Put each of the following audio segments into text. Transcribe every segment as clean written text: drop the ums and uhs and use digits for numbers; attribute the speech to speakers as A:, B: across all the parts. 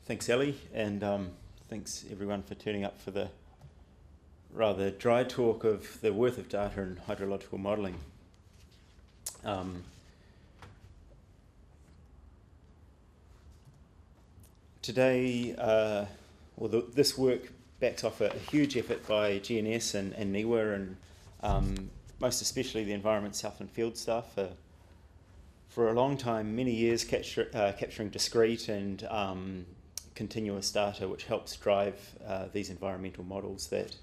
A: Thanks, Ellie, and thanks everyone for turning up for the rather dry talk of the worth of data in hydrological modelling. Today, this work backs off a huge effort by GNS and NIWA and most especially the Environment South and Field staff for a long time, many years, capturing discrete and continuous data which helps drive these environmental models that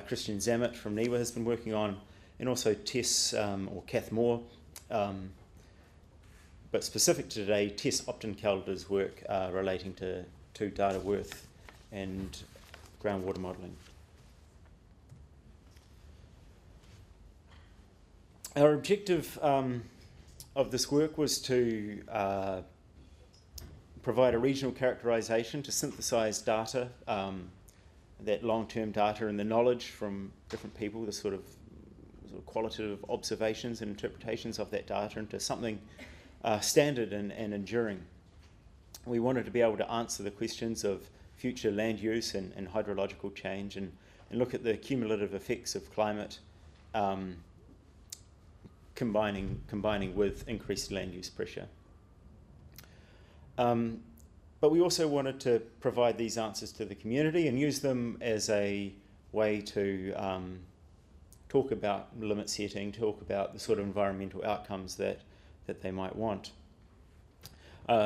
A: Christian Zammit from NIWA has been working on, and also Tess or Kath Moore, but specific to today, Tess Upton-Calder's work relating to data worth and groundwater modelling. Our objective of this work was to provide a regional characterisation to synthesise data, that long-term data and the knowledge from different people, the sort of qualitative observations and interpretations of that data into something standard and enduring. We wanted to be able to answer the questions of future land use and hydrological change and look at the cumulative effects of climate combining with increased land use pressure. But we also wanted to provide these answers to the community and use them as a way to talk about limit setting, talk about the sort of environmental outcomes that they might want.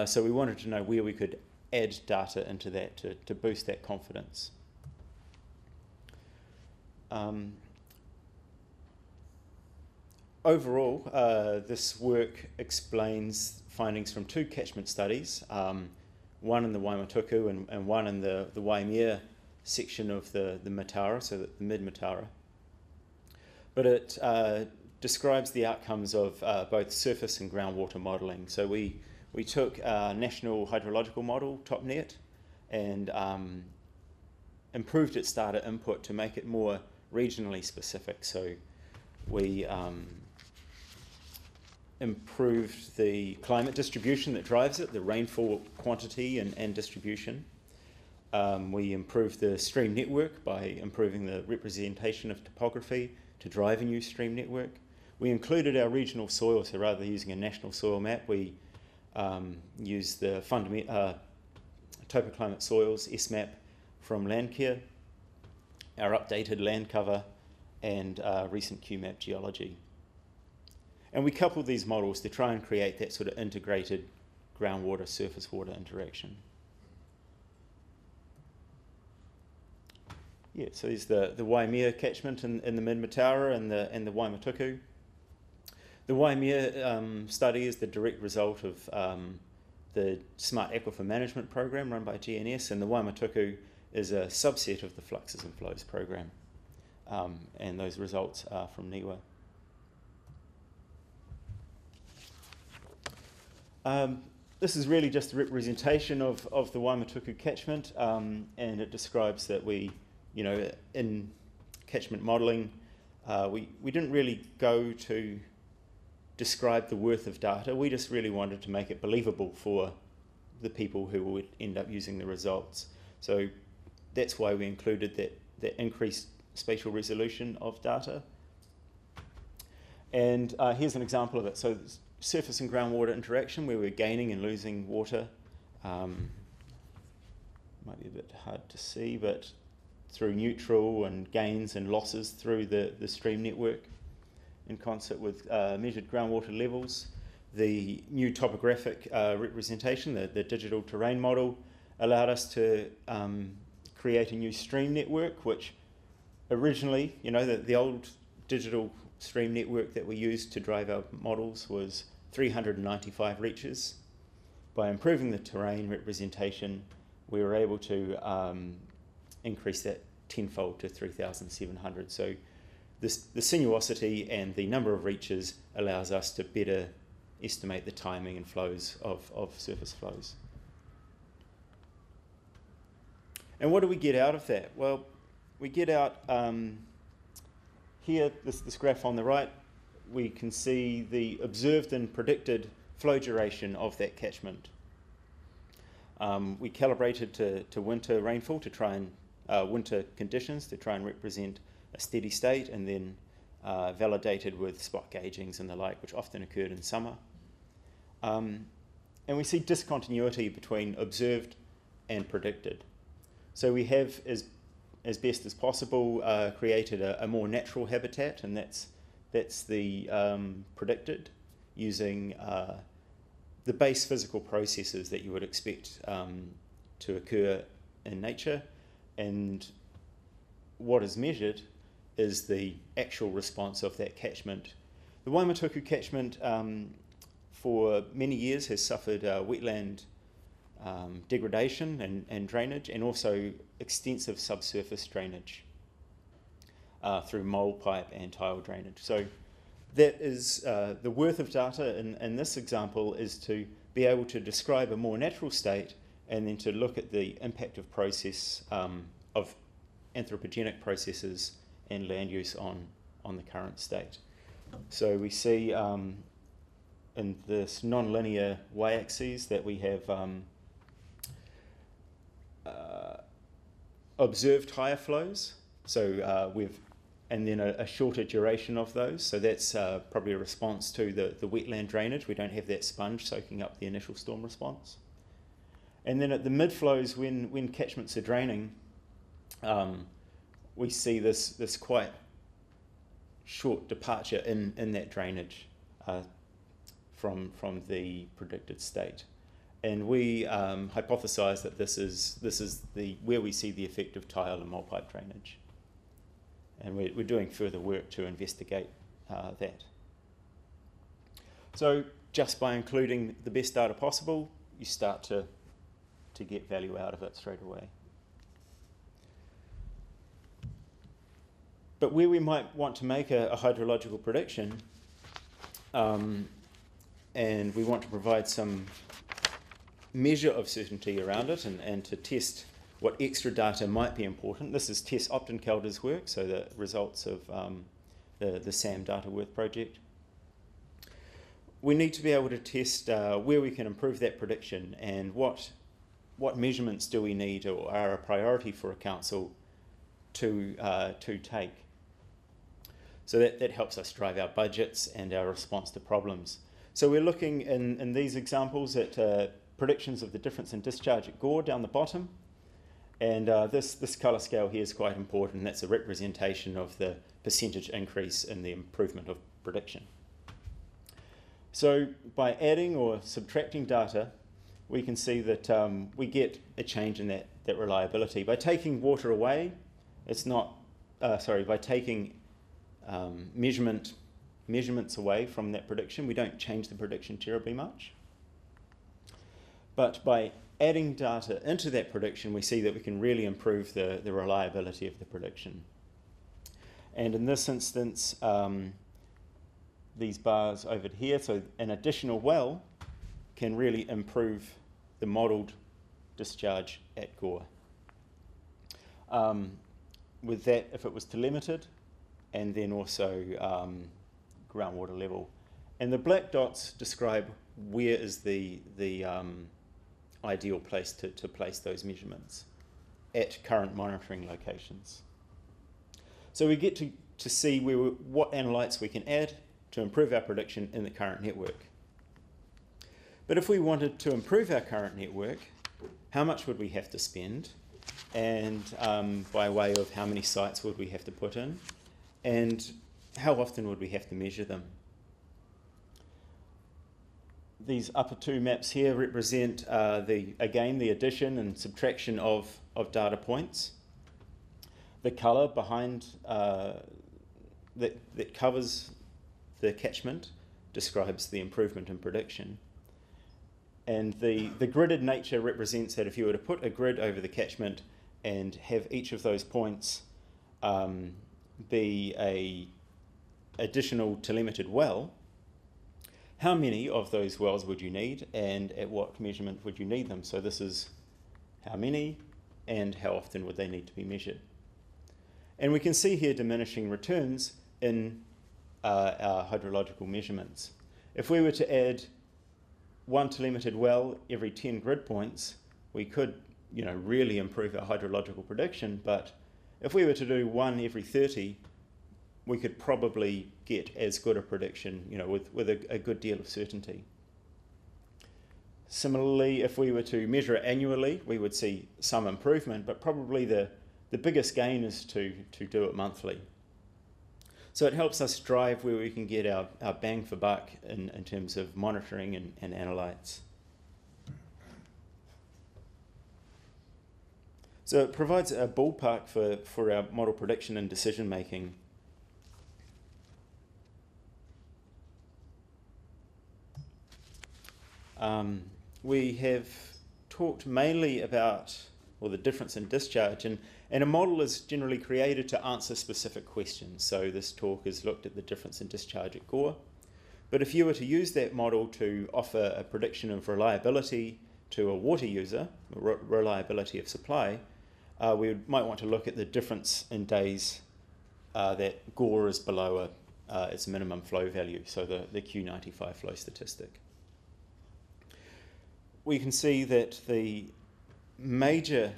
A: So we wanted to know where we could add data into that to boost that confidence. Overall, this work explains findings from two catchment studies, one in the Waimatuku and one in the Waimea section of the Mataura, so the mid-Mataura. But it describes the outcomes of both surface and groundwater modelling. So we took our national hydrological model, TopNet, and improved its data input to make it more regionally specific. So we improved the climate distribution that drives it, the rainfall quantity and distribution. We improved the stream network by improving the representation of topography to drive a new stream network. We included our regional soil, so rather than using a national soil map, we used the Topoclimate Soils SMAP from Landcare, our updated land cover, and recent QMAP geology. And we coupled these models to try and create that sort of integrated groundwater surface water interaction. Yeah, so there's the Waimea catchment in the mid-Mataura and the Waimatuku. The Waimea study is the direct result of the Smart Aquifer Management Program run by GNS, and the Waimatuku is a subset of the Fluxes and Flows program. And those results are from NIWA. This is really just a representation of the Waimatuku catchment, and it describes that we, in catchment modelling, we didn't really go to describe the worth of data. We just really wanted to make it believable for the people who would end up using the results. So that's why we included that increased spatial resolution of data. And here's an example of it. So surface and groundwater interaction where we're gaining and losing water. Might be a bit hard to see, but through neutral and gains and losses through the stream network in concert with measured groundwater levels. The new topographic representation, the digital terrain model, allowed us to create a new stream network, which originally, the old digital stream network that we used to drive our models was 395 reaches. By improving the terrain representation, we were able to increase that tenfold to 3,700. So the sinuosity and the number of reaches allows us to better estimate the timing and flows of surface flows. And what do we get out of that? Well, we get out here, this graph on the right, we can see the observed and predicted flow duration of that catchment. We calibrated to winter rainfall to try and winter conditions to try and represent a steady state, and then validated with spot gaugings and the like, which often occurred in summer. And we see discontinuity between observed and predicted. So we have, as best as possible, created a more natural habitat, and that's the predicted, using the base physical processes that you would expect to occur in nature, and what is measured is the actual response of that catchment. The Waimatuku catchment for many years has suffered wetland degradation and drainage, and also extensive subsurface drainage through mole pipe and tile drainage. So that is the worth of data in this example, is to be able to describe a more natural state, and then to look at the impact of process of anthropogenic processes and land use on the current state. So we see in this non-linear y-axis that we have observed higher flows, so and then a shorter duration of those. So that's probably a response to the wetland drainage. We don't have that sponge soaking up the initial storm response. And then at the mid-flows, when catchments are draining, we see this quite short departure in that drainage from the predicted state. And we hypothesize that this is where we see the effect of tile and mole pipe drainage. And we're doing further work to investigate that. So just by including the best data possible, you start to get value out of it straight away. But where we might want to make a hydrological prediction, and we want to provide some measure of certainty around it, and to test what extra data might be important. This is Tess Opton-Calder's work, so the results of the SAM Data Worth project. We need to be able to test where we can improve that prediction, and what measurements do we need or are a priority for a council to take. So that helps us drive our budgets and our response to problems. So we're looking in these examples at predictions of the difference in discharge at Gore down the bottom. And this colour scale here is quite important. That's a representation of the percentage increase in the improvement of prediction. So by adding or subtracting data, we can see that we get a change in that reliability. By taking water away, it's not, by taking measurements away from that prediction, we don't change the prediction terribly much. But by adding data into that prediction, we see that we can really improve the reliability of the prediction. And in this instance, these bars over here, so an additional well can really improve the modelled discharge at Gore. With that, if it was delimited, and then also groundwater level. And the black dots describe where is the ideal place to place those measurements at current monitoring locations. So we get to see what analytes we can add to improve our prediction in the current network. But if we wanted to improve our current network, how much would we have to spend? And by way of how many sites would we have to put in? And how often would we have to measure them? These upper two maps here represent, again, the addition and subtraction of data points. The colour behind that covers the catchment describes the improvement in prediction. And the gridded nature represents that if you were to put a grid over the catchment and have each of those points be a additional delimited well, how many of those wells would you need, and at what measurement would you need them? So this is how many and how often would they need to be measured. And we can see here diminishing returns in our hydrological measurements. If we were to add one delimited well every 10 grid points, we could, really improve our hydrological prediction, but if we were to do 1 every 30, we could probably get as good a prediction, with a good deal of certainty. Similarly, if we were to measure it annually, we would see some improvement, but probably the biggest gain is to do it monthly. So it helps us drive where we can get our bang for buck in terms of monitoring and analytes. So it provides a ballpark for our model prediction and decision making. We have talked mainly about the difference in discharge, and a model is generally created to answer specific questions. So this talk has looked at the difference in discharge at Gore. But if you were to use that model to offer a prediction of reliability to a water user, reliability of supply, we might want to look at the difference in days that Gore is below its minimum flow value, so the Q95 flow statistic. We can see that the major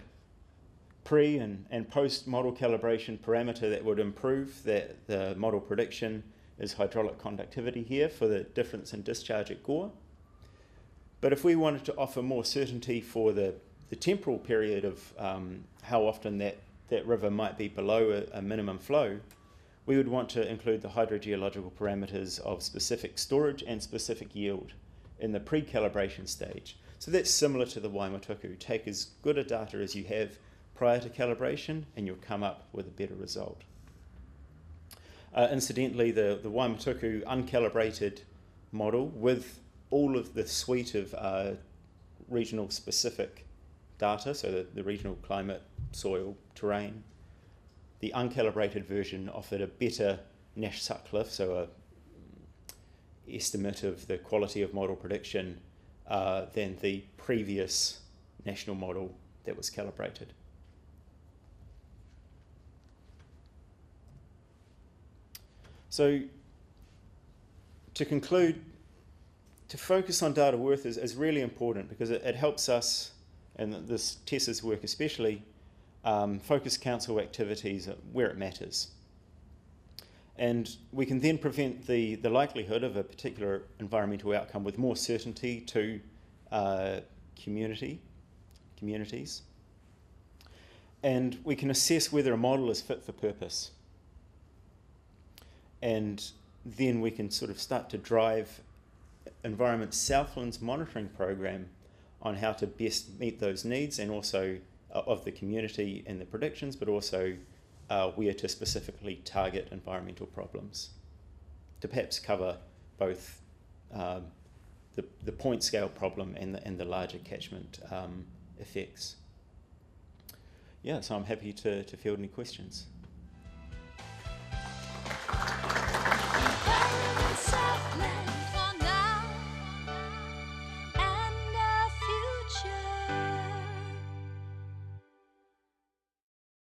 A: pre and post model calibration parameter that would improve the model prediction is hydraulic conductivity here for the difference in discharge at Gore. But if we wanted to offer more certainty for the temporal period of how often that river might be below a minimum flow, we would want to include the hydrogeological parameters of specific storage and specific yield in the pre-calibration stage. So that's similar to the Waimatuku. Take as good a data as you have prior to calibration and you'll come up with a better result. Incidentally, the Waimatuku uncalibrated model with all of the suite of regional specific data, so the regional climate, soil, terrain, the uncalibrated version offered a better Nash Sutcliffe, so a estimate of the quality of model prediction than the previous national model that was calibrated. So to conclude, to focus on data worth is really important because it helps us, and this Tessa's work especially, focus council activities where it matters. And we can then prevent the likelihood of a particular environmental outcome with more certainty to communities. And we can assess whether a model is fit for purpose. And then we can sort of start to drive Environment Southland's monitoring program on how to best meet those needs and also of the community and the predictions, but also where to specifically target environmental problems to perhaps cover both the point scale problem and the larger catchment effects. Yeah, so I'm happy to field any questions.